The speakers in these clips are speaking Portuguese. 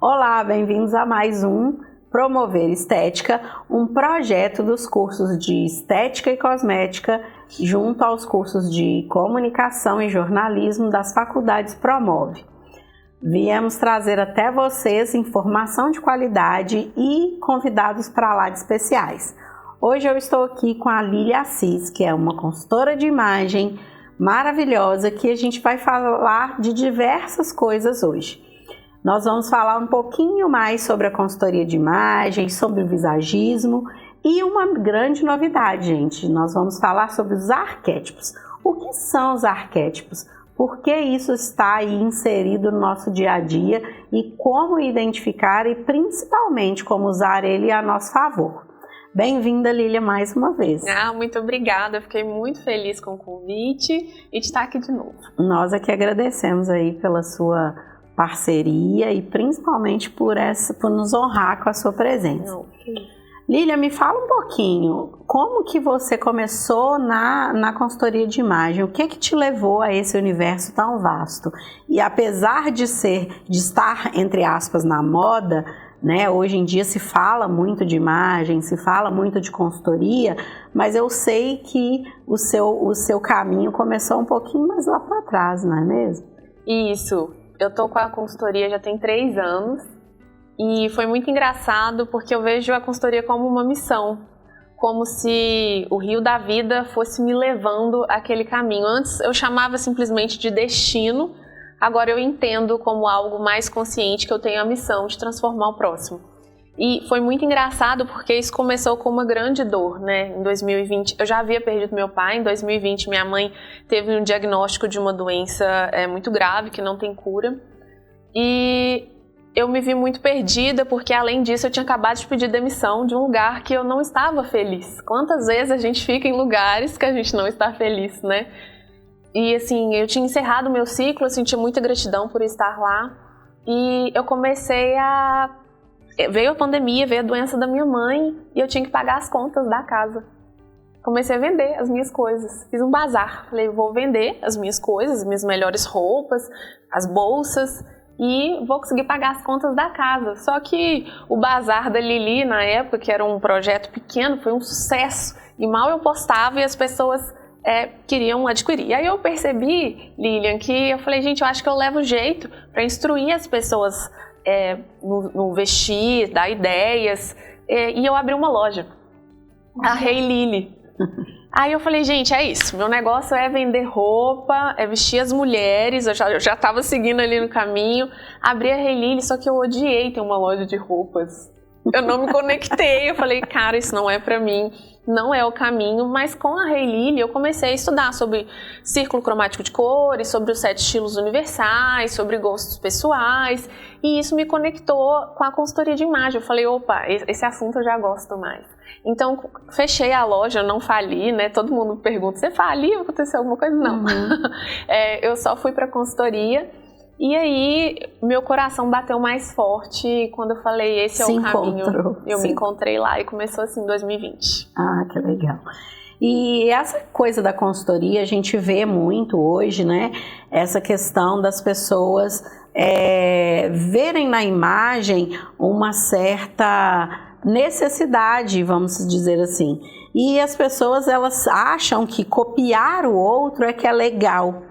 Olá, bem-vindos a mais um Promover Estética, um projeto dos cursos de Estética e Cosmética junto aos cursos de Comunicação e Jornalismo das faculdades Promove. Viemos trazer até vocês informação de qualidade e convidados para lá de especiais. Hoje eu estou aqui com a Lília Assis, que é uma consultora de imagem maravilhosa, que a gente vai falar de diversas coisas hoje. Nós vamos falar um pouquinho mais sobre a consultoria de imagem, sobre o visagismo e uma grande novidade, gente. Nós vamos falar sobre os arquétipos. O que são os arquétipos? Por que isso está aí inserido no nosso dia a dia e como identificar e principalmente como usar ele a nosso favor. Bem-vinda, Lília, mais uma vez. Muito obrigada, eu fiquei muito feliz com o convite e de estar aqui de novo. Nós aqui agradecemos aí pela sua parceria e principalmente por nos honrar com a sua presença. Lília, me fala um pouquinho, como que você começou na consultoria de imagem? O que te levou a esse universo tão vasto? E apesar de estar, entre aspas, na moda, né, hoje em dia se fala muito de imagem, se fala muito de consultoria, mas eu sei que o seu caminho começou um pouquinho mais lá para trás, não é mesmo? Isso, eu tô com a consultoria já tem 3 anos. E foi muito engraçado porque eu vejo a consultoria como uma missão, como se o rio da vida fosse me levando àquele caminho. Antes eu chamava simplesmente de destino, agora eu entendo como algo mais consciente que eu tenho a missão de transformar o próximo. E foi muito engraçado porque isso começou com uma grande dor, né? Em 2020, eu já havia perdido meu pai, em 2020 minha mãe teve um diagnóstico de uma doença muito grave que não tem cura. E eu me vi muito perdida porque, além disso, eu tinha acabado de pedir demissão de um lugar que eu não estava feliz. Quantas vezes a gente fica em lugares que a gente não está feliz, né? E, assim, eu tinha encerrado o meu ciclo, eu sentia muita gratidão por estar lá. E eu comecei a... Veio a pandemia, veio a doença da minha mãe e eu tinha que pagar as contas da casa. Comecei a vender as minhas coisas. Fiz um bazar. Falei, vou vender as minhas coisas, as minhas melhores roupas, as bolsas, e vou conseguir pagar as contas da casa. Só que o bazar da Lili, na época, que era um projeto pequeno, foi um sucesso. E mal eu postava e as pessoas queriam adquirir. E aí eu percebi, Lilian, que eu falei, gente, eu acho que eu levo jeito para instruir as pessoas no vestir, dar ideias. E eu abri uma loja, a Hey Lili. Aí eu falei, gente, é isso, meu negócio é vender roupa, é vestir as mulheres, eu já estava seguindo ali no caminho, abri a Hey Lili, só que eu odiei ter uma loja de roupas. Eu não me conectei, eu falei, cara, isso não é pra mim, não é o caminho, mas com a Hey Lili eu comecei a estudar sobre círculo cromático de cores, sobre os 7 estilos universais, sobre gostos pessoais, e isso me conectou com a consultoria de imagem. Eu falei, opa, esse assunto eu já gosto mais. Então, fechei a loja, não fali, né? Todo mundo pergunta, você faliu? Aconteceu alguma coisa? Não. Eu só fui para consultoria e aí meu coração bateu mais forte quando eu falei, esse é o caminho. Eu me encontrei lá e começou assim em 2020. Ah, que legal. E essa coisa da consultoria a gente vê muito hoje, né? Essa questão das pessoas verem na imagem uma certa necessidade, vamos dizer assim. E as pessoas, elas acham que copiar o outro é que é legal.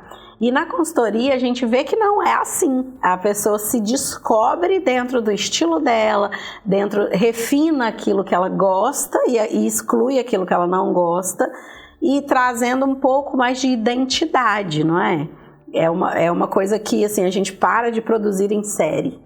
E na consultoria a gente vê que não é assim. A pessoa se descobre dentro do estilo dela, refina aquilo que ela gosta e exclui aquilo que ela não gosta, e trazendo um pouco mais de identidade, não é? É uma coisa que assim, a gente para de produzir em série.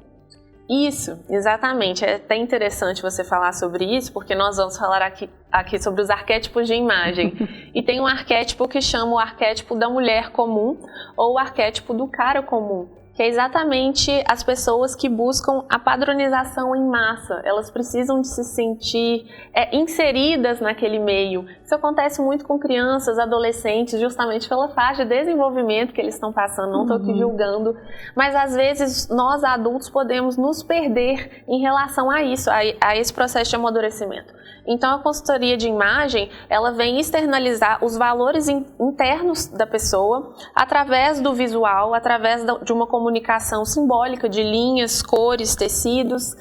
Isso, exatamente. É até interessante você falar sobre isso, porque nós vamos falar aqui sobre os arquétipos de imagem. E tem um arquétipo que chama o arquétipo da mulher comum ou o arquétipo do cara comum, que é exatamente as pessoas que buscam a padronização em massa. Elas precisam de se sentir inseridas naquele meio. Isso acontece muito com crianças, adolescentes, justamente pela fase de desenvolvimento que eles estão passando. Não estou aqui julgando, mas às vezes nós adultos podemos nos perder em relação a isso, a esse processo de amadurecimento. Então a consultoria de imagem, ela vem externalizar os valores internos da pessoa através do visual, através de uma comunicação simbólica de linhas, cores, tecidos,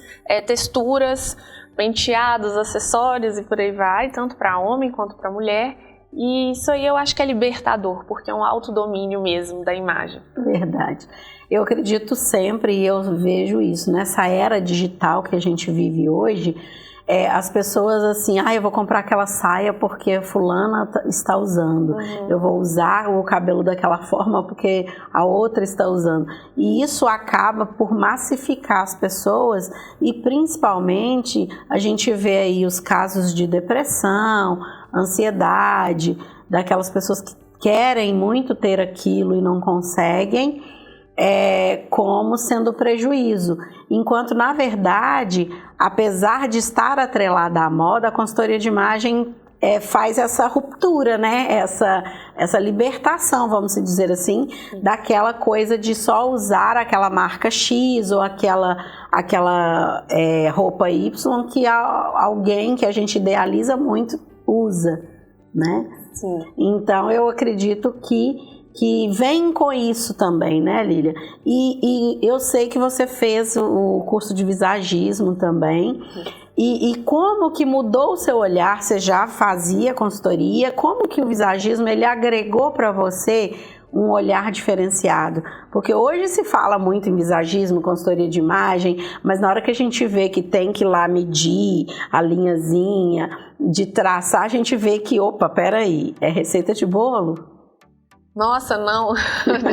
texturas, penteados, acessórios e por aí vai, tanto para homem quanto para mulher. E isso aí eu acho que é libertador, porque é um autodomínio mesmo da imagem. Verdade. Eu acredito sempre, e eu vejo isso, nessa era digital que a gente vive hoje, as pessoas assim, eu vou comprar aquela saia porque fulana está usando, eu vou usar o cabelo daquela forma porque a outra está usando. E isso acaba por massificar as pessoas e principalmente a gente vê aí os casos de depressão, ansiedade, daquelas pessoas que querem muito ter aquilo e não conseguem, como sendo prejuízo. Enquanto, na verdade, apesar de estar atrelada à moda, a consultoria de imagem faz essa ruptura, né? Essa libertação, vamos dizer assim, daquela coisa de só usar aquela marca X ou aquela roupa Y que alguém que a gente idealiza muito usa, né? Sim. Então, eu acredito que vem com isso também, né, Lília? E eu sei que você fez o curso de visagismo também. E como que mudou o seu olhar? Você já fazia consultoria? Como que o visagismo ele agregou para você um olhar diferenciado? Porque hoje se fala muito em visagismo, consultoria de imagem, mas na hora que a gente vê que tem que ir lá medir a linhazinha de traçar, a gente vê que, opa, peraí, é receita de bolo? Nossa, não,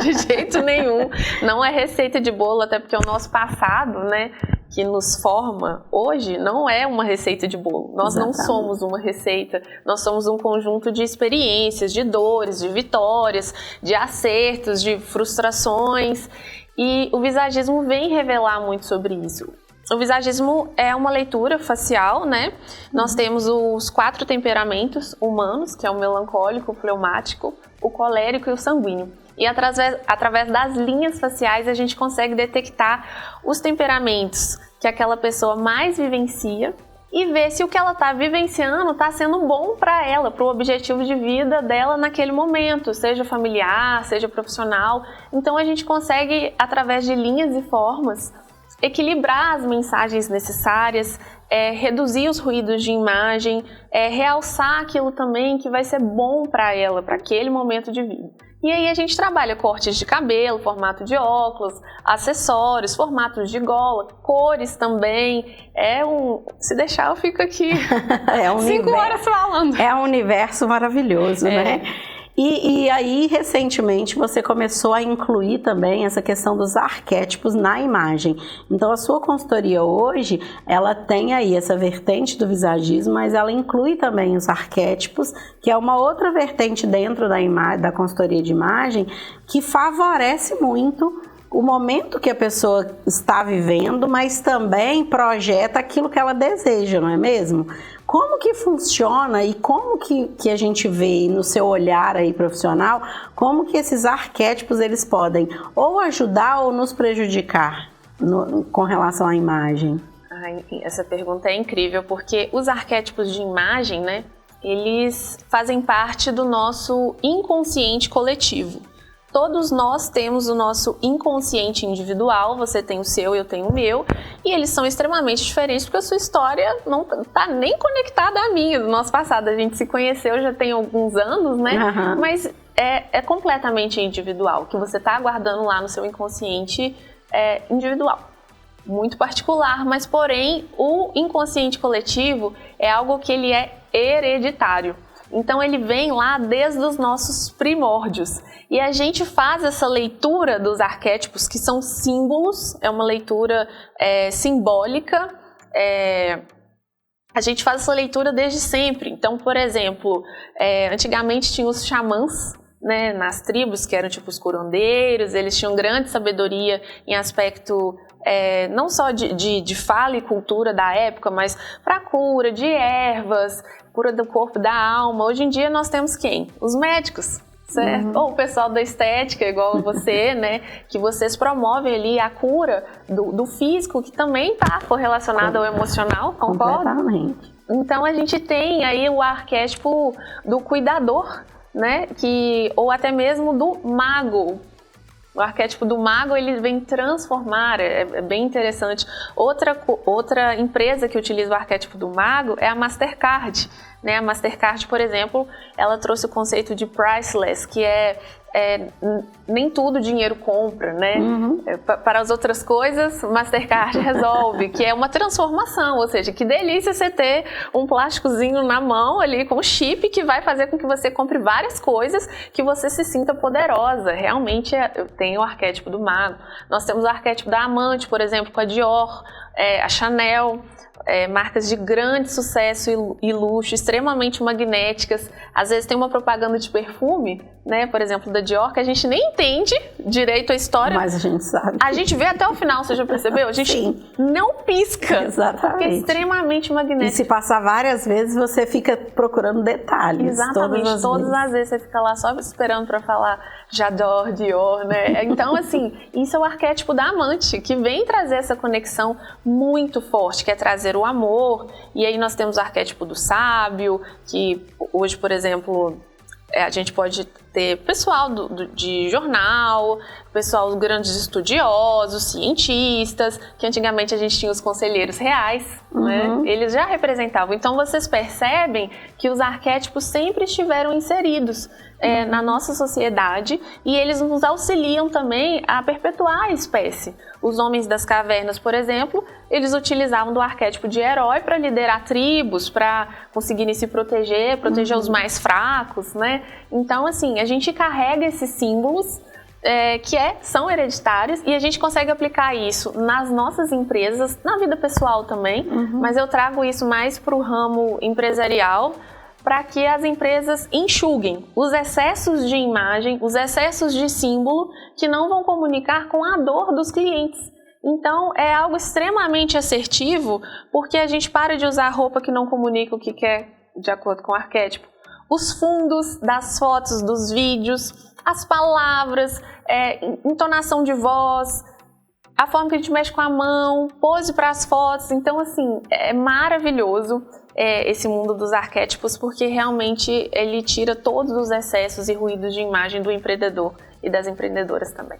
de jeito nenhum. Não é receita de bolo, até porque o nosso passado, né, que nos forma hoje, não é uma receita de bolo. Nós Exatamente. Não somos uma receita, nós somos um conjunto de experiências, de dores, de vitórias, de acertos, de frustrações. E o visagismo vem revelar muito sobre isso. O visagismo é uma leitura facial, né? Nós temos os 4 temperamentos humanos, que é o melancólico, o fleumático, o colérico e o sanguíneo. E através das linhas faciais a gente consegue detectar os temperamentos que aquela pessoa mais vivencia e ver se o que ela está vivenciando está sendo bom para ela, para o objetivo de vida dela naquele momento, seja familiar, seja profissional. Então a gente consegue, através de linhas e formas, equilibrar as mensagens necessárias, reduzir os ruídos de imagem, realçar aquilo também que vai ser bom para ela, para aquele momento de vida. E aí a gente trabalha cortes de cabelo, formato de óculos, acessórios, formatos de gola, cores também. Se deixar eu fico aqui 5 horas falando. É um universo maravilhoso, né? E aí, recentemente, você começou a incluir também essa questão dos arquétipos na imagem. Então, a sua consultoria hoje, ela tem aí essa vertente do visagismo, mas ela inclui também os arquétipos, que é uma outra vertente dentro da consultoria de imagem, que favorece muito o momento que a pessoa está vivendo, mas também projeta aquilo que ela deseja, não é mesmo? Como que funciona e como que a gente vê no seu olhar aí profissional, como que esses arquétipos eles podem ou ajudar ou nos prejudicar com relação à imagem? Essa pergunta é incrível, porque os arquétipos de imagem, né, eles fazem parte do nosso inconsciente coletivo. Todos nós temos o nosso inconsciente individual, você tem o seu, eu tenho o meu, e eles são extremamente diferentes porque a sua história não está nem conectada à minha, do nosso passado. A gente se conheceu já tem alguns anos, né? Uhum. Mas é completamente individual, o que você está guardando lá no seu inconsciente individual. Muito particular, mas porém o inconsciente coletivo é algo que ele é hereditário. Então ele vem lá desde os nossos primórdios. E a gente faz essa leitura dos arquétipos, que são símbolos, é uma leitura simbólica. A gente faz essa leitura desde sempre. Então, por exemplo, antigamente tinha os xamãs, né, nas tribos, que eram tipo os curandeiros, eles tinham grande sabedoria em aspecto não só de fala e cultura da época, mas para cura de ervas, cura do corpo, da alma. Hoje em dia nós temos quem? Os médicos, certo? Ou o pessoal da estética, igual você, né? Que vocês promovem ali a cura do físico, que também está correlacionado ao emocional, concorda? Completamente. Então a gente tem aí o arquétipo do cuidador, né? Ou até mesmo do mago. O arquétipo do mago, ele vem transformar, é bem interessante. Outra empresa que utiliza o arquétipo do mago é a Mastercard, né? A Mastercard, por exemplo, ela trouxe o conceito de priceless, que nem tudo dinheiro compra, né? Para as outras coisas, Mastercard resolve, que é uma transformação, ou seja, que delícia você ter um plásticozinho na mão ali com chip que vai fazer com que você compre várias coisas, que você se sinta poderosa. Realmente tem o arquétipo do mago. Nós temos o arquétipo da amante, por exemplo, com a Dior, a Chanel. Marcas de grande sucesso e luxo, extremamente magnéticas. Às vezes tem uma propaganda de perfume, né, por exemplo, da Dior, que a gente nem entende direito a história. Mas a gente sabe. A gente vê até o final, você já percebeu? A gente Sim. não pisca. Exatamente. Porque é extremamente magnético. E se passar várias vezes, você fica procurando detalhes. Exatamente. Todas as vezes você fica lá só esperando para falar J'adore Dior, né? Então, assim, isso é o arquétipo da amante, que vem trazer essa conexão muito forte, que é trazer o amor. E aí nós temos o arquétipo do sábio, que hoje, por exemplo, a gente pode ter pessoal de jornal, pessoal dos grandes estudiosos, cientistas, que antigamente a gente tinha os conselheiros reais, né? Eles já representavam. Então vocês percebem que os arquétipos sempre estiveram inseridos na nossa sociedade e eles nos auxiliam também a perpetuar a espécie. Os homens das cavernas, por exemplo, eles utilizavam do arquétipo de herói para liderar tribos, para conseguirem se proteger os mais fracos, né? Então, assim, a gente carrega esses símbolos que são hereditários e a gente consegue aplicar isso nas nossas empresas, na vida pessoal também, mas eu trago isso mais para o ramo empresarial, para que as empresas enxuguem os excessos de imagem, os excessos de símbolo que não vão comunicar com a dor dos clientes. Então, é algo extremamente assertivo, porque a gente para de usar roupa que não comunica o que quer, de acordo com o arquétipo. Os fundos das fotos, dos vídeos, as palavras, entonação de voz, a forma que a gente mexe com a mão, pose para as fotos. Então, assim, é maravilhoso esse mundo dos arquétipos, porque realmente ele tira todos os excessos e ruídos de imagem do empreendedor e das empreendedoras também.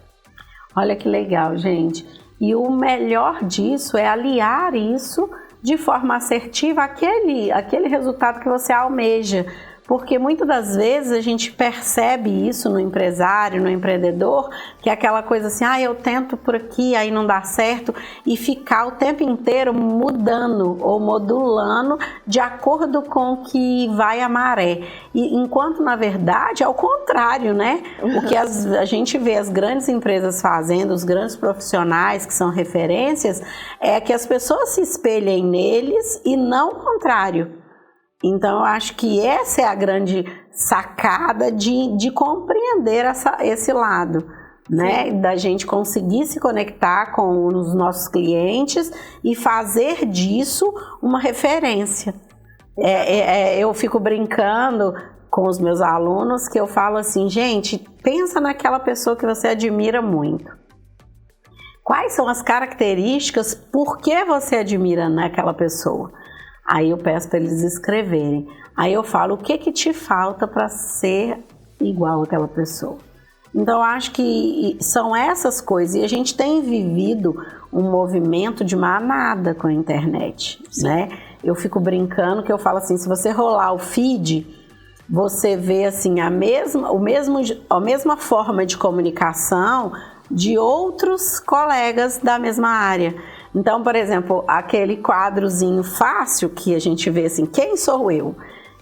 Olha que legal, gente. E o melhor disso é aliar isso de forma assertiva àquele resultado que você almeja. Porque muitas das vezes a gente percebe isso no empresário, no empreendedor, que é aquela coisa assim, eu tento por aqui, aí não dá certo, e ficar o tempo inteiro mudando ou modulando de acordo com o que vai a maré. E enquanto, na verdade, é o contrário, né? O que a gente vê as grandes empresas fazendo, os grandes profissionais que são referências, é que as pessoas se espelhem neles e não o contrário. Então, eu acho que essa é a grande sacada de compreender esse lado, né? Da gente conseguir se conectar com os nossos clientes e fazer disso uma referência. Eu fico brincando com os meus alunos que eu falo assim, gente, pensa naquela pessoa que você admira muito. Quais são as características, por que você admira naquela pessoa? Aí eu peço para eles escreverem. Aí eu falo o que te falta para ser igual àquela pessoa. Então eu acho que são essas coisas. E a gente tem vivido um movimento de manada com a internet, né? Eu fico brincando que eu falo assim, se você rolar o feed, você vê assim a mesma forma de comunicação de outros colegas da mesma área. Então, por exemplo, aquele quadrozinho fácil que a gente vê assim, quem sou eu?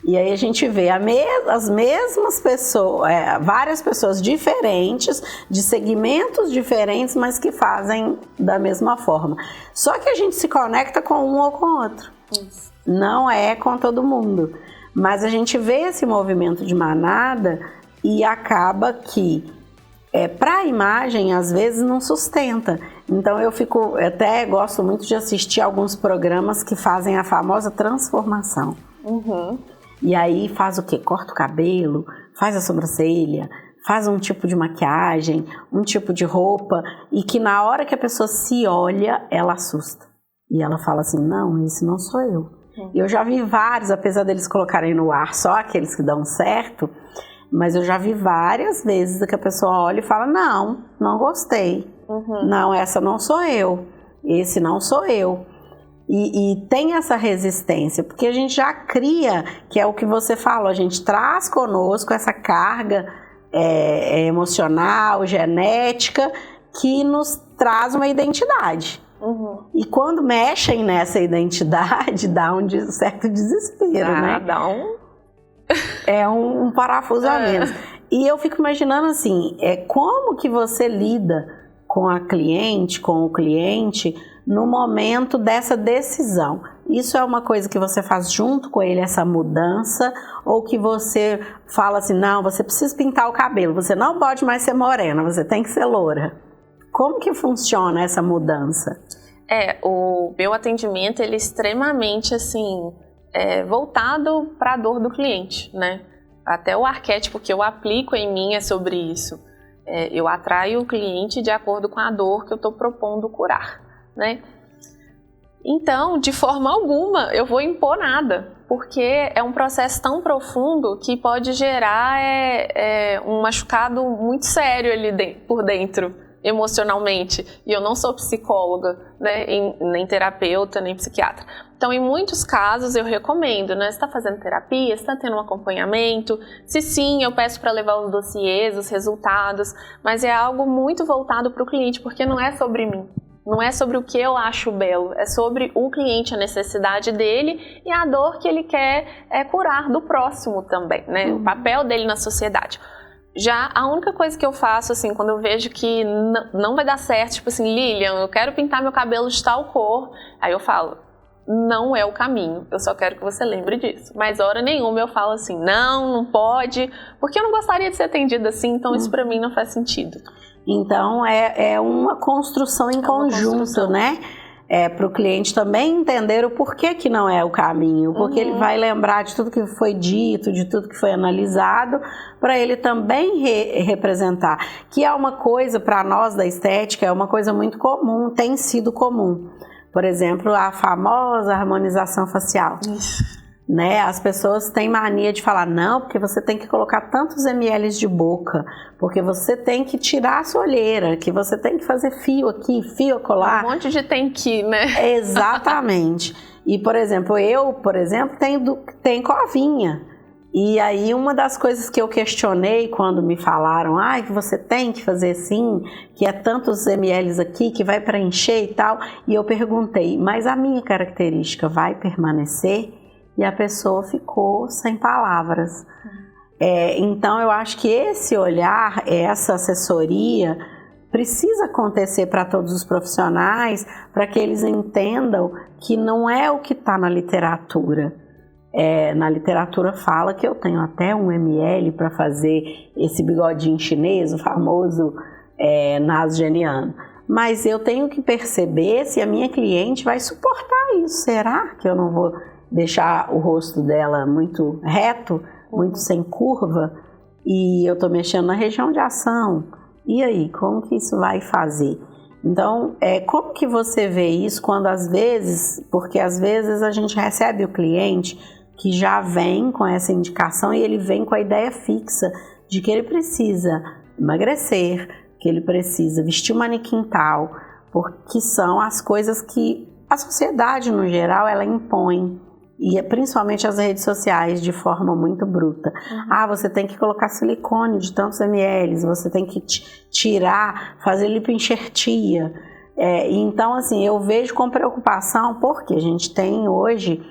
E aí a gente vê as mesmas pessoas, várias pessoas diferentes, de segmentos diferentes, mas que fazem da mesma forma. Só que a gente se conecta com um ou com outro. Isso. Não é com todo mundo. Mas a gente vê esse movimento de manada e acaba que para a imagem, às vezes, não sustenta. Então, eu até gosto muito de assistir alguns programas que fazem a famosa transformação. E aí faz o quê? Corta o cabelo, faz a sobrancelha, faz um tipo de maquiagem, um tipo de roupa, e que na hora que a pessoa se olha, ela assusta. E ela fala assim, não, esse não sou eu. E eu já vi vários, apesar deles colocarem no ar só aqueles que dão certo, mas eu já vi várias vezes que a pessoa olha e fala, não gostei, não, essa não sou eu, esse não sou eu. E tem essa resistência, porque a gente já cria, que é o que você falou, a gente traz conosco essa carga emocional, genética, que nos traz uma identidade. E quando mexem nessa identidade, dá um certo desespero, né? Dá um... É um parafuso a menos. E eu fico imaginando assim, como que você lida com a cliente, com o cliente, no momento dessa decisão. Isso é uma coisa que você faz junto com ele, essa mudança, ou que você fala assim, não, você precisa pintar o cabelo, você não pode mais ser morena, você tem que ser loura. Como que funciona essa mudança? O meu atendimento, ele é extremamente, assim, voltado para a dor do cliente, né? Até o arquétipo que eu aplico em mim é sobre isso. Eu atraio o cliente de acordo com a dor que eu estou propondo curar, né? Então, de forma alguma, eu vou impor nada, porque é um processo tão profundo que pode gerar um machucado muito sério ali por dentro, emocionalmente. E eu não sou psicóloga, né? Nem terapeuta, nem psiquiatra. Então, em muitos casos, eu recomendo, né? Você está fazendo terapia, você está tendo um acompanhamento. Se sim, eu peço para levar os dossiês, os resultados, mas é algo muito voltado para o cliente, porque não é sobre mim. Não é sobre o que eu acho belo, é sobre o cliente, a necessidade dele e a dor que ele quer curar do próximo também, né? O papel dele na sociedade. Já a única coisa que eu faço, assim, quando eu vejo que não vai dar certo, tipo assim, Lilian, eu quero pintar meu cabelo de tal cor, aí eu falo, não é o caminho, eu só quero que você lembre disso. Mas hora nenhuma eu falo assim, não pode, porque eu não gostaria de ser atendida assim, então isso pra mim não faz sentido. Então é uma construção em conjunto, né? Para o cliente também entender o porquê que não é o caminho, porque ele vai lembrar de tudo que foi dito, de tudo que foi analisado, para ele também representar, que é uma coisa para nós da estética, é uma coisa muito comum, tem sido comum. Por exemplo, a famosa harmonização facial. Né? As pessoas têm mania de falar, não, porque você tem que colocar tantos ml de boca, porque você tem que tirar a sua olheira, que você tem que fazer fio aqui, fio acolá. Um monte de tem que, né? Exatamente. E, por exemplo, eu tenho covinha. E aí, uma das coisas que eu questionei quando me falaram, que você tem que fazer assim, que é tantos ml aqui, que vai preencher e tal, e eu perguntei, mas a minha característica vai permanecer? E a pessoa ficou sem palavras. Então, eu acho que esse olhar, essa assessoria, precisa acontecer para todos os profissionais, para que eles entendam que não é o que está na literatura. Na literatura fala que eu tenho até 1 ml para fazer esse bigodinho chinês, o famoso nasogeniano. Mas eu tenho que perceber se a minha cliente vai suportar isso. Será que eu não vou deixar o rosto dela muito reto, muito sem curva, e eu estou mexendo na região de ação? E aí, como que isso vai fazer? Então, como que você vê isso quando às vezes, porque às vezes a gente recebe o cliente que já vem com essa indicação e ele vem com a ideia fixa de que ele precisa emagrecer, que ele precisa vestir um manequim tal, porque são as coisas que a sociedade no geral ela impõe. E principalmente as redes sociais de forma muito bruta. Você tem que colocar silicone de tantos ml, você tem que tirar, fazer lipoenxertia. Então, assim, eu vejo com preocupação, porque a gente tem hoje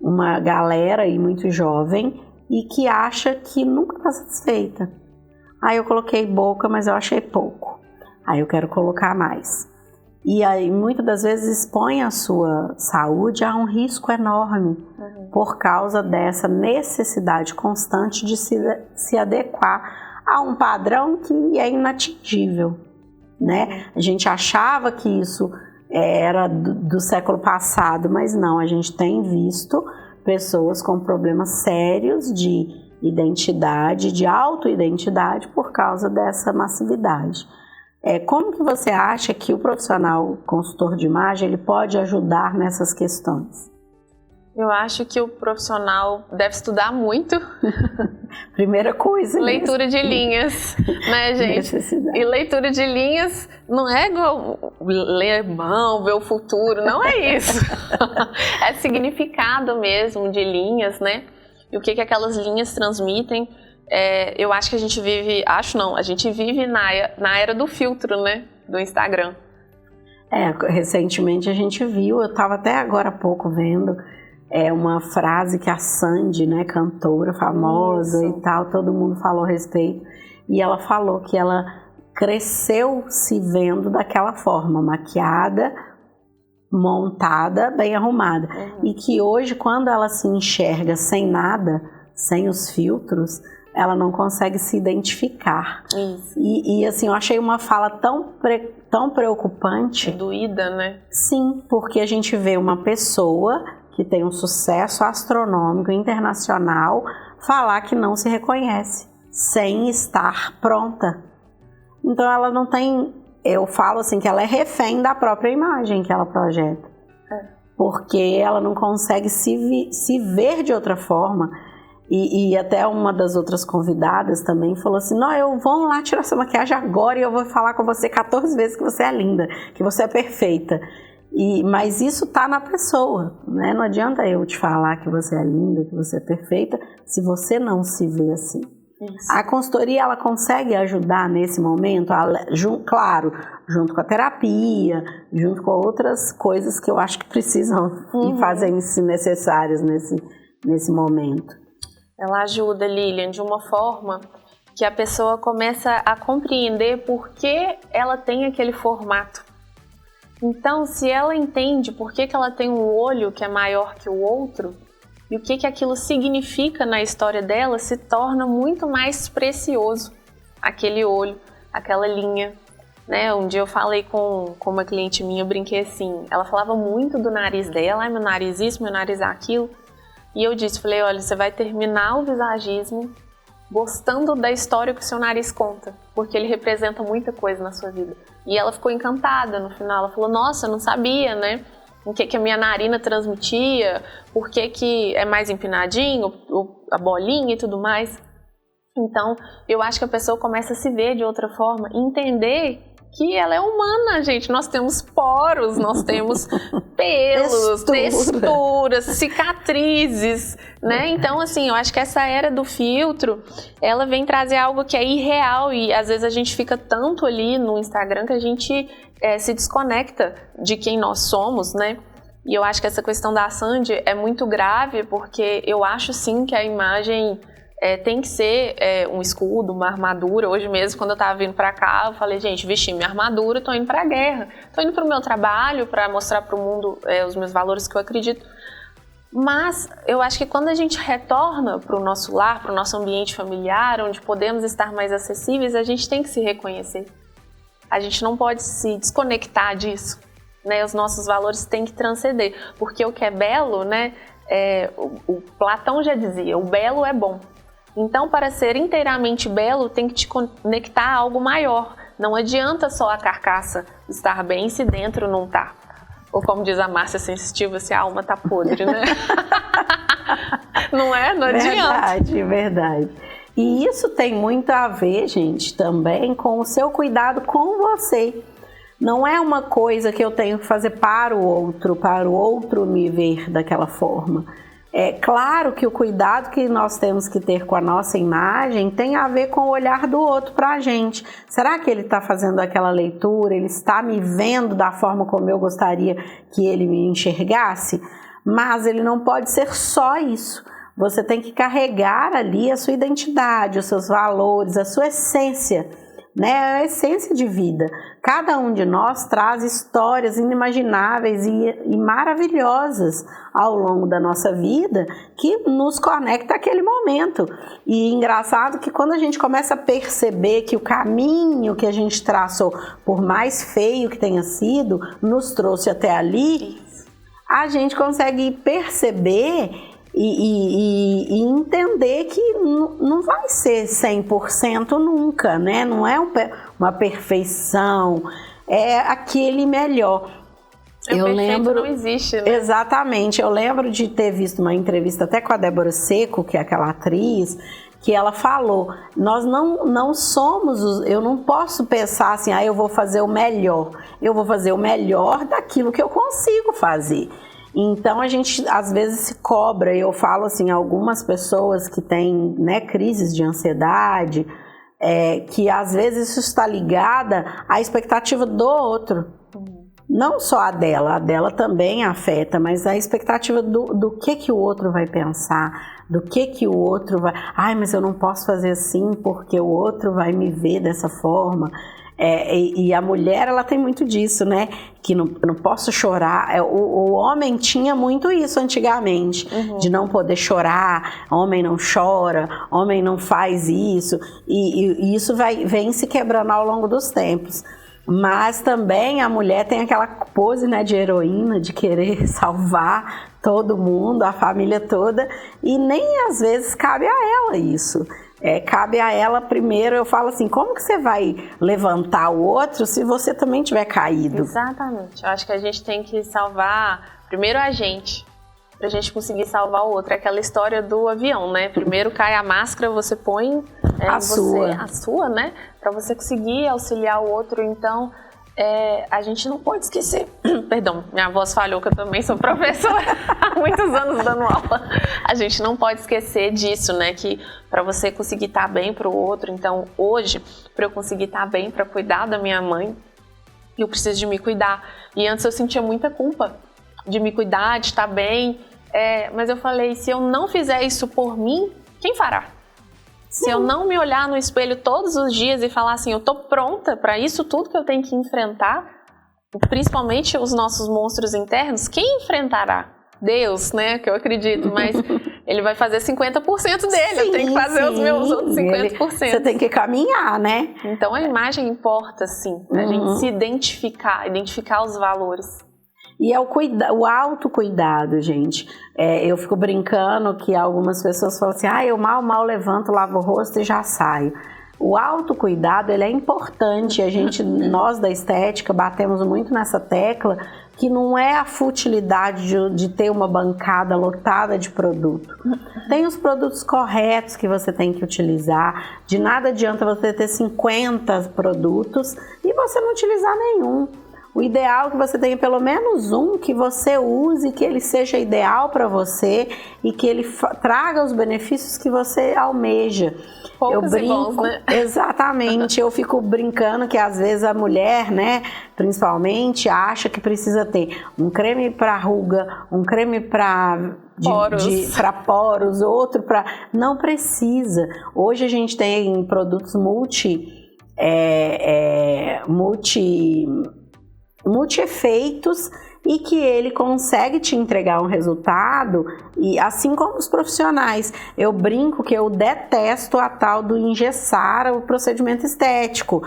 uma galera aí muito jovem e que acha que nunca está satisfeita. Eu coloquei boca, mas eu achei pouco. Eu quero colocar mais. E aí, muitas das vezes, expõe a sua saúde a um risco enorme por causa dessa necessidade constante de se adequar a um padrão que é inatingível, né? A gente achava que isso era do século passado, mas não, a gente tem visto pessoas com problemas sérios de identidade, de autoidentidade por causa dessa massividade. Como que você acha que o profissional consultor de imagem ele pode ajudar nessas questões? Eu acho que o profissional deve estudar muito. Primeira coisa. Leitura de linhas, né, gente? E leitura de linhas não é igual ler mão, ver o futuro, não é isso. É significado mesmo de linhas, né? E o que aquelas linhas transmitem. Eu acho que a gente vive, a gente vive na era do filtro, né? Do Instagram. Recentemente a gente viu, eu estava até agora há pouco vendo, uma frase que a Sandy, né, cantora famosa e tal, todo mundo falou a respeito, e ela falou que ela cresceu se vendo daquela forma, maquiada, montada, bem arrumada, e que hoje, quando ela se enxerga sem nada, sem os filtros, ela não consegue se identificar. E assim, eu achei uma fala tão preocupante. Doída, né? Sim, porque a gente vê uma pessoa que tem um sucesso astronômico internacional falar que não se reconhece, sem estar pronta. Então ela não tem, eu falo assim, que ela é refém da própria imagem que ela projeta. Porque ela não consegue se ver de outra forma. E até uma das outras convidadas também falou assim, não, vamos lá tirar essa maquiagem agora e eu vou falar com você 14 vezes que você é linda, que você é perfeita. Mas isso tá na pessoa, né? Não adianta eu te falar que você é linda, que você é perfeita, se você não se vê assim. Isso. A consultoria, ela consegue ajudar nesse momento, claro, junto com a terapia, junto com outras coisas que eu acho que precisam e fazem-se necessárias nesse momento. Ela ajuda, Lilian, de uma forma que a pessoa começa a compreender por que ela tem aquele formato. Então, se ela entende por que ela tem um olho que é maior que o outro, e o que aquilo significa na história dela, se torna muito mais precioso aquele olho, aquela linha. Né? Um dia eu falei com uma cliente minha, eu brinquei assim, ela falava muito do nariz dela, meu nariz isso, meu nariz aquilo. E eu falei, olha, você vai terminar o visagismo gostando da história que o seu nariz conta, porque ele representa muita coisa na sua vida. E ela ficou encantada no final, ela falou, nossa, eu não sabia, né? O que a minha narina transmitia, por que é mais empinadinho, a bolinha e tudo mais. Então, eu acho que a pessoa começa a se ver de outra forma, entender que ela é humana, gente. Nós temos poros, nós temos pelos, texturas, cicatrizes, né? Então, assim, eu acho que essa era do filtro, ela vem trazer algo que é irreal e às vezes a gente fica tanto ali no Instagram que a gente se desconecta de quem nós somos, né? E eu acho que essa questão da Sandy é muito grave porque eu acho sim que a imagem tem que ser um escudo, uma armadura. Hoje mesmo, quando eu estava vindo para cá, eu falei, gente, vesti minha armadura, estou indo para a guerra. Estou indo para o meu trabalho, para mostrar para o mundo os meus valores que eu acredito. Mas eu acho que quando a gente retorna para o nosso lar, para o nosso ambiente familiar, onde podemos estar mais acessíveis, a gente tem que se reconhecer. A gente não pode se desconectar disso, né? Os nossos valores têm que transcender, porque o que é belo, né? O Platão já dizia, o belo é bom. Então, para ser inteiramente belo, tem que te conectar a algo maior. Não adianta só a carcaça estar bem se dentro não tá. Ou como diz a Márcia Sensitiva, se a alma tá podre, né? Não é? Não adianta. Verdade. E isso tem muito a ver, gente, também com o seu cuidado com você. Não é uma coisa que eu tenho que fazer para o outro me ver daquela forma. É claro que o cuidado que nós temos que ter com a nossa imagem tem a ver com o olhar do outro para a gente. Será que ele está fazendo aquela leitura? Ele está me vendo da forma como eu gostaria que ele me enxergasse? Mas ele não pode ser só isso. Você tem que carregar ali a sua identidade, os seus valores, a sua essência, né? A essência de vida. Cada um de nós traz histórias inimagináveis e maravilhosas ao longo da nossa vida que nos conecta àquele momento. E engraçado que quando a gente começa a perceber que o caminho que a gente traçou, por mais feio que tenha sido, nos trouxe até ali, a gente consegue perceber e entender que não vai ser 100% nunca, né? Não é uma perfeição, é aquele melhor. Eu lembro, não existe, né? Exatamente, eu lembro de ter visto uma entrevista até com a Débora Seco, que é aquela atriz, que ela falou, nós não somos, eu não posso pensar assim, eu vou fazer o melhor, eu vou fazer o melhor daquilo que eu consigo fazer. Então a gente às vezes se cobra, eu falo assim, algumas pessoas que têm, né, crises de ansiedade, que às vezes isso está ligada à expectativa do outro. Não só a dela também afeta, mas a expectativa do que o outro vai pensar, do que o outro vai... mas eu não posso fazer assim porque o outro vai me ver dessa forma. E a mulher, ela tem muito disso, né? Que não posso chorar. O homem tinha muito isso antigamente, de não poder chorar, homem não chora, homem não faz isso. E isso vem se quebrando ao longo dos tempos. Mas também a mulher tem aquela pose, né, de heroína, de querer salvar todo mundo, a família toda, e nem às vezes cabe a ela isso. Cabe a ela primeiro, eu falo assim, como que você vai levantar o outro se você também tiver caído? Exatamente, eu acho que a gente tem que salvar primeiro a gente, pra gente conseguir salvar o outro. É aquela história do avião, né? Primeiro cai a máscara, você põe a sua, né? Pra você conseguir auxiliar o outro. Então, a gente não pode esquecer. Perdão, minha voz falhou, que eu também sou professora há muitos anos dando aula. A gente não pode esquecer disso, né? Que pra você conseguir estar bem pro outro, então hoje, pra eu conseguir estar bem, pra cuidar da minha mãe, eu preciso de me cuidar. E antes eu sentia muita culpa de me cuidar, de estar bem. Mas eu falei, se eu não fizer isso por mim, quem fará? Se eu não me olhar no espelho todos os dias e falar assim, eu tô pronta para isso tudo que eu tenho que enfrentar, principalmente os nossos monstros internos, quem enfrentará? Deus, né? Que eu acredito, mas ele vai fazer 50% dele, eu tenho que fazer os meus outros 50%. Você tem que caminhar, né? Então a imagem importa, sim, a gente se identificar os valores. E o autocuidado, gente. Eu fico brincando que algumas pessoas falam assim, eu mal levanto, lavo o rosto e já saio. O autocuidado, ele é importante. Nós da estética batemos muito nessa tecla que não é a futilidade de ter uma bancada lotada de produto. Tem os produtos corretos que você tem que utilizar. De nada adianta você ter 50 produtos e você não utilizar nenhum. O ideal é que você tenha pelo menos um que você use, que ele seja ideal para você e que ele traga os benefícios que você almeja. Poucos e bons, né? Exatamente, eu fico brincando que às vezes a mulher, né, principalmente, acha que precisa ter um creme para ruga, um creme para poros, outro para... Não precisa. Hoje a gente tem produtos multi-efeitos e que ele consegue te entregar um resultado, e assim como os profissionais. Eu brinco que eu detesto a tal do engessar o procedimento estético.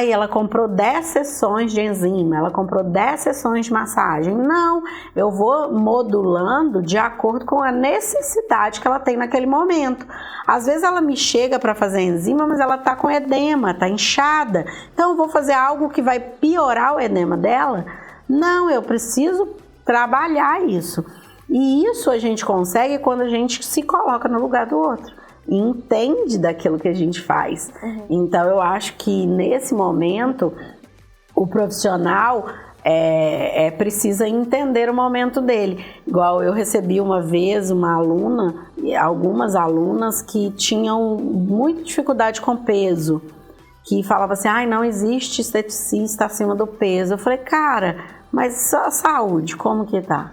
Ela comprou 10 sessões de enzima, ela comprou 10 sessões de massagem. Não, eu vou modulando de acordo com a necessidade que ela tem naquele momento. Às vezes ela me chega para fazer enzima, mas ela tá com edema, tá inchada. Então eu vou fazer algo que vai piorar o edema dela? Não, eu preciso trabalhar isso. E isso a gente consegue quando a gente se coloca no lugar do outro e entende daquilo que a gente faz. Então eu acho que nesse momento o profissional precisa entender o momento dele. Igual eu recebi uma vez uma aluna, algumas alunas que tinham muita dificuldade com peso, que falava assim, não existe esteticista acima do peso. Eu falei, cara, mas a saúde, como que tá?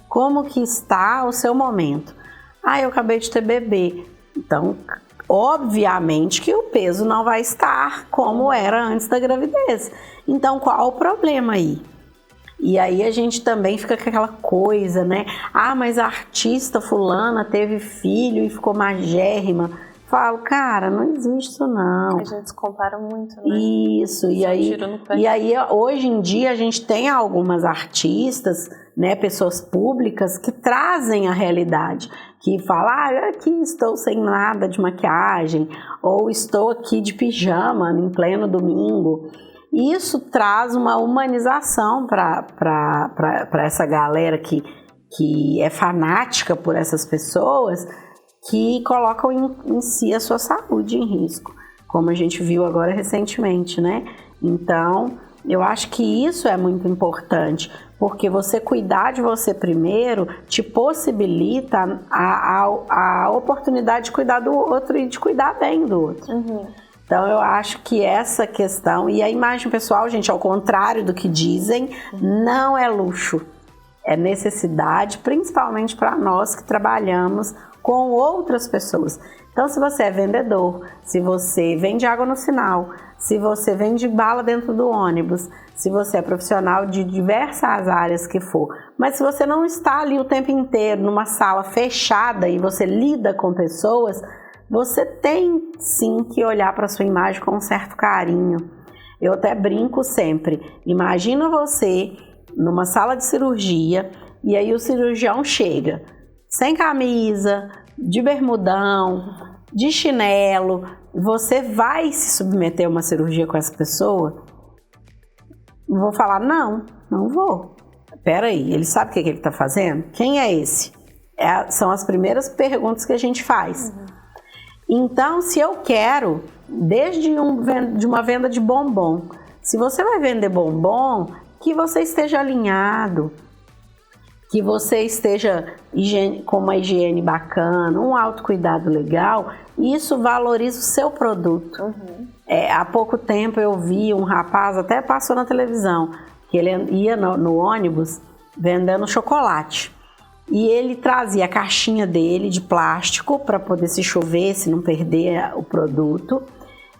Como que está o seu momento? Eu acabei de ter bebê. Então, obviamente que o peso não vai estar como era antes da gravidez. Então, qual o problema aí? E aí a gente também fica com aquela coisa, né? Mas a artista fulana teve filho e ficou magérrima. Falo, cara, não existe isso não. A gente se compara muito, né? Isso, e aí hoje em dia a gente tem algumas artistas, né, pessoas públicas que trazem a realidade, que falam, aqui estou sem nada de maquiagem, ou estou aqui de pijama em pleno domingo. E isso traz uma humanização para essa galera que é fanática por essas pessoas, que colocam em si a sua saúde em risco, como a gente viu agora recentemente, né? Então, eu acho que isso é muito importante, porque você cuidar de você primeiro te possibilita a oportunidade de cuidar do outro e de cuidar bem do outro. Uhum. Então, eu acho que essa questão, e a imagem pessoal, gente, ao contrário do que dizem, não é luxo, é necessidade, principalmente para nós que trabalhamos com outras pessoas. Então, se você é vendedor, se você vende água no sinal, se você vende bala dentro do ônibus, se você é profissional de diversas áreas que for, mas se você não está ali o tempo inteiro numa sala fechada e você lida com pessoas, você tem sim que olhar para a sua imagem com um certo carinho. Eu até brinco sempre, imagina você numa sala de cirurgia e aí o cirurgião chega sem camisa, de bermudão, de chinelo, você vai se submeter a uma cirurgia com essa pessoa? Eu vou falar, não vou. Peraí, ele sabe o que ele está fazendo? Quem é esse? São as primeiras perguntas que a gente faz. Então, se eu quero, desde de uma venda de bombom, se você vai vender bombom, que você esteja alinhado, que você esteja com uma higiene bacana, um autocuidado legal, isso valoriza o seu produto. Uhum. Há pouco tempo eu vi um rapaz, até passou na televisão, que ele ia no ônibus vendendo chocolate. E ele trazia a caixinha dele de plástico para poder se chover, se não perder o produto.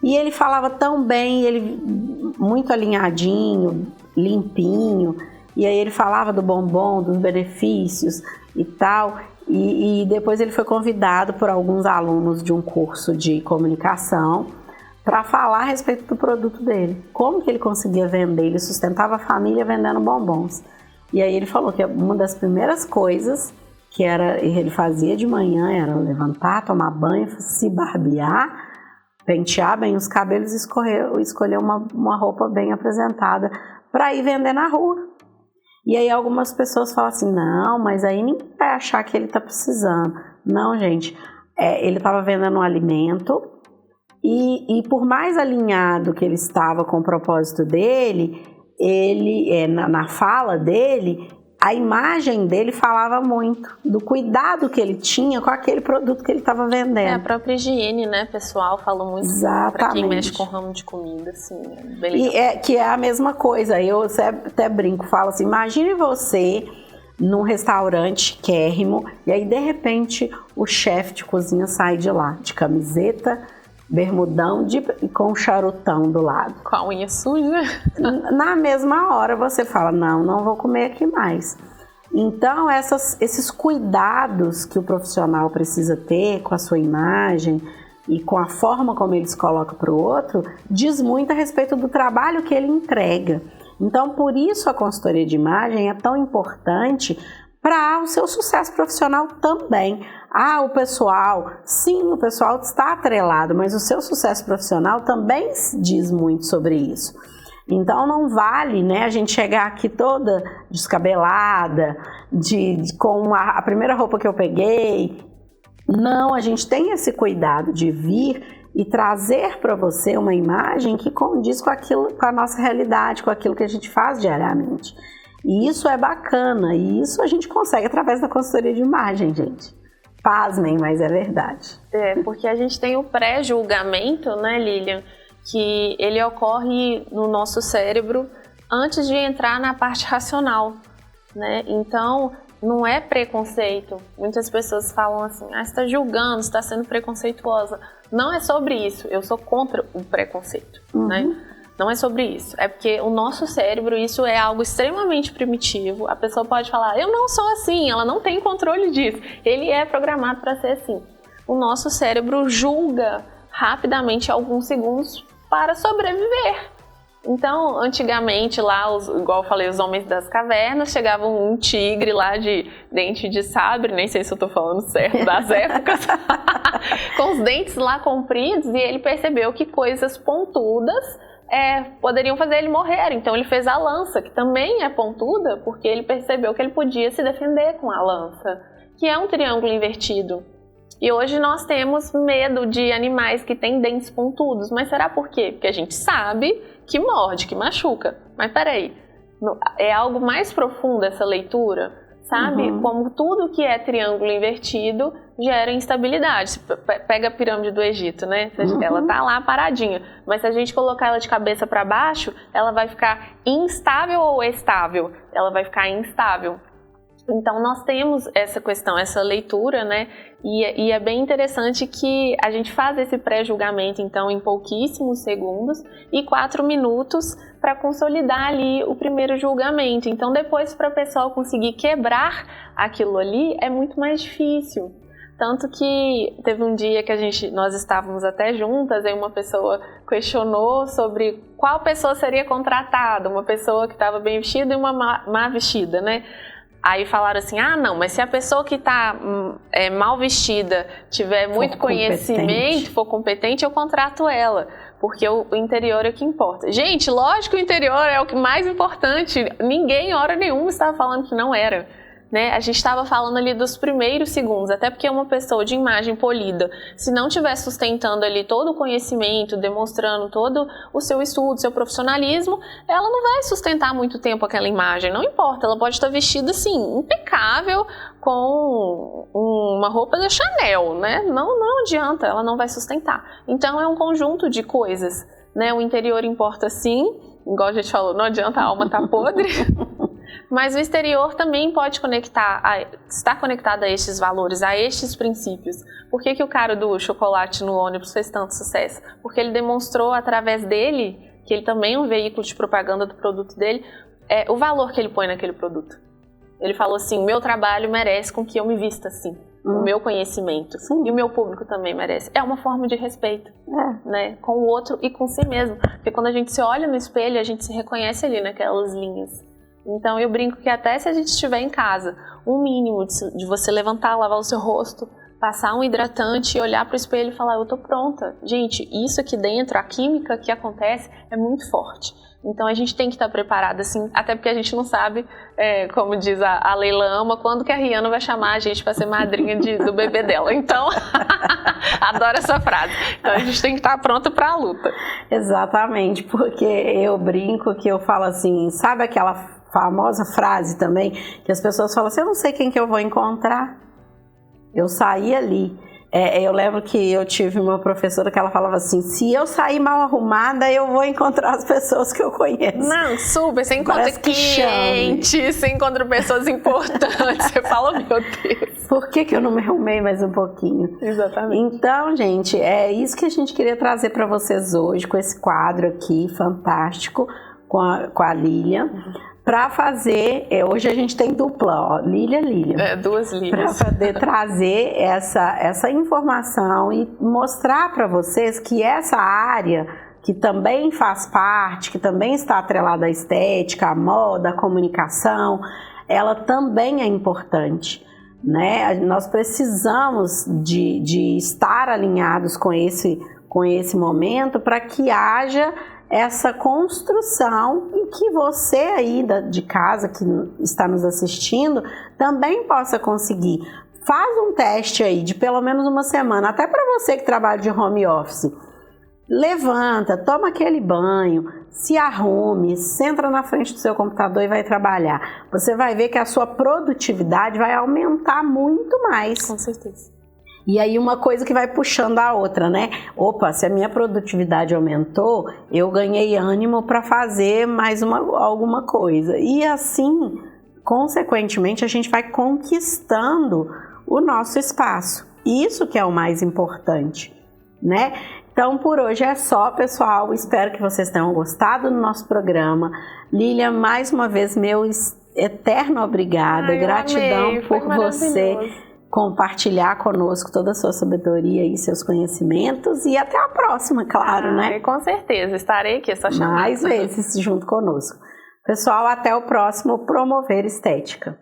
E ele falava tão bem, ele muito alinhadinho, limpinho. E aí ele falava do bombom, dos benefícios e tal. E depois ele foi convidado por alguns alunos de um curso de comunicação para falar a respeito do produto dele. Como que ele conseguia vender? Ele sustentava a família vendendo bombons. E aí ele falou que uma das primeiras coisas que ele fazia de manhã era levantar, tomar banho, se barbear, pentear bem os cabelos e escolher uma roupa bem apresentada para ir vender na rua. E aí algumas pessoas falam assim, não, mas aí ninguém vai achar que ele está precisando. Não, gente, ele estava vendendo um alimento e por mais alinhado que ele estava com o propósito dele, na fala dele, a imagem dele falava muito do cuidado que ele tinha com aquele produto que ele estava vendendo. A própria higiene, né, pessoal, fala muito para quem mexe com ramo de comida, assim, bem legal. Que é a mesma coisa, eu até brinco, falo assim, imagine você num restaurante quérrimo e aí de repente o chefe de cozinha sai de lá, de camiseta, bermudão com um charutão do lado. Com a unha suja. Na mesma hora você fala, não vou comer aqui mais. Então esses cuidados que o profissional precisa ter com a sua imagem e com a forma como ele se coloca para o outro, diz muito a respeito do trabalho que ele entrega. Então por isso a consultoria de imagem é tão importante para o seu sucesso profissional também. O pessoal está atrelado, mas o seu sucesso profissional também diz muito sobre isso. Então não vale, né, a gente chegar aqui toda descabelada, com a primeira roupa que eu peguei. Não, a gente tem esse cuidado de vir e trazer para você uma imagem que condiz com a nossa realidade, com aquilo que a gente faz diariamente. E isso é bacana, e isso a gente consegue através da consultoria de imagem, gente. Pasmem, mas é verdade. Porque a gente tem o pré-julgamento, né, Lilian, que ele ocorre no nosso cérebro antes de entrar na parte racional, né? Então, não é preconceito. Muitas pessoas falam assim, você está julgando, você está sendo preconceituosa. Não é sobre isso, eu sou contra o preconceito, né? Não é sobre isso, é porque o nosso cérebro, isso é algo extremamente primitivo. A pessoa pode falar, eu não sou assim, ela não tem controle disso. Ele é programado para ser assim. O nosso cérebro julga rapidamente alguns segundos para sobreviver. Então, antigamente lá, igual eu falei, os homens das cavernas, chegavam um tigre lá de dente de sabre, nem sei se eu tô falando certo das épocas, com os dentes lá compridos, e ele percebeu que coisas pontudas poderiam fazer ele morrer. Então ele fez a lança, que também é pontuda, porque ele percebeu que ele podia se defender com a lança, que é um triângulo invertido. E hoje nós temos medo de animais que têm dentes pontudos. Mas será por quê? Porque a gente sabe que morde, que machuca. Mas peraí, é algo mais profundo essa leitura? Sabe? Como tudo que é triângulo invertido gera instabilidade. Pega a pirâmide do Egito, né? Ela tá lá paradinha. Mas se a gente colocar ela de cabeça para baixo, ela vai ficar instável ou estável? Ela vai ficar instável. Então nós temos essa questão, essa leitura, né? E é bem interessante que a gente faz esse pré-julgamento, então, em pouquíssimos segundos e 4 minutos para consolidar ali o primeiro julgamento. Então, depois, para a pessoa conseguir quebrar aquilo ali, é muito mais difícil. Tanto que teve um dia que nós estávamos até juntas, e uma pessoa questionou sobre qual pessoa seria contratada, uma pessoa que estava bem vestida e uma má vestida, né? Aí falaram assim, não, mas se a pessoa que está mal vestida tiver muito conhecimento, for competente, eu contrato ela, porque o interior é o que importa. Gente, lógico que o interior é o que mais importante, ninguém, hora nenhuma, estava falando que não era. Né? A gente estava falando ali dos primeiros segundos, até porque uma pessoa de imagem polida, se não estiver sustentando ali todo o conhecimento, demonstrando todo o seu estudo, seu profissionalismo, ela não vai sustentar muito tempo aquela imagem, não importa, ela pode estar vestida assim, impecável, com uma roupa da Chanel, né? Não adianta, ela não vai sustentar. Então é um conjunto de coisas, né? O interior importa sim, igual a gente falou, não adianta, a alma tá podre. Mas o exterior também pode estar conectado a estes valores, a estes princípios. Por que o cara do chocolate no ônibus fez tanto sucesso? Porque ele demonstrou através dele, que ele também é um veículo de propaganda do produto dele, o valor que ele põe naquele produto. Ele falou assim, meu trabalho merece com que eu me vista assim, o meu conhecimento. Sim. E o meu público também merece. É uma forma de respeito, né? Com o outro e com si mesmo. Porque quando a gente se olha no espelho, a gente se reconhece ali naquelas linhas. Então eu brinco que até se a gente estiver em casa, um mínimo de você levantar, lavar o seu rosto, passar um hidratante e olhar para o espelho e falar, eu tô pronta. Gente, isso aqui dentro, a química que acontece é muito forte. Então a gente tem que estar preparada, assim, até porque a gente não sabe, como diz a Leila Ama, quando que a Rihanna vai chamar a gente para ser madrinha do bebê dela. Então, adoro essa frase. Então a gente tem que estar pronta para a luta. Exatamente, porque eu brinco que eu falo assim, sabe aquela famosa frase também, que as pessoas falam assim, eu não sei quem que eu vou encontrar. Eu saí ali. Eu lembro que eu tive uma professora que ela falava assim, se eu sair mal arrumada, eu vou encontrar as pessoas que eu conheço. Não, super, você encontra clientes, você encontra pessoas importantes, você fala, meu Deus. Por que eu não me arrumei mais um pouquinho? Exatamente. Então, gente, é isso que a gente queria trazer para vocês hoje, com esse quadro aqui, fantástico, com a Lilian. Para fazer, hoje a gente tem dupla, ó, Lília. 2 Lílias. Para poder trazer essa informação e mostrar para vocês que essa área, que também faz parte, que também está atrelada à estética, à moda, à comunicação, ela também é importante, né? Nós precisamos de estar alinhados com esse momento para que haja essa construção e que você aí de casa que está nos assistindo também possa conseguir. Faz um teste aí de pelo menos uma semana, até para você que trabalha de home office. Levanta, toma aquele banho, se arrume, senta na frente do seu computador e vai trabalhar. Você vai ver que a sua produtividade vai aumentar muito mais. Com certeza. E aí uma coisa que vai puxando a outra, né? Opa, se a minha produtividade aumentou, eu ganhei ânimo para fazer mais alguma coisa. E assim, consequentemente, a gente vai conquistando o nosso espaço. Isso que é o mais importante, né? Então, por hoje é só, pessoal. Espero que vocês tenham gostado do nosso programa. Lilian, mais uma vez, meu eterno obrigada. Gratidão por você compartilhar conosco toda a sua sabedoria e seus conhecimentos, e até a próxima, claro, né? Com certeza, estarei aqui, é só chamar. Mais vezes junto conosco. Pessoal, até o próximo Promover Estética.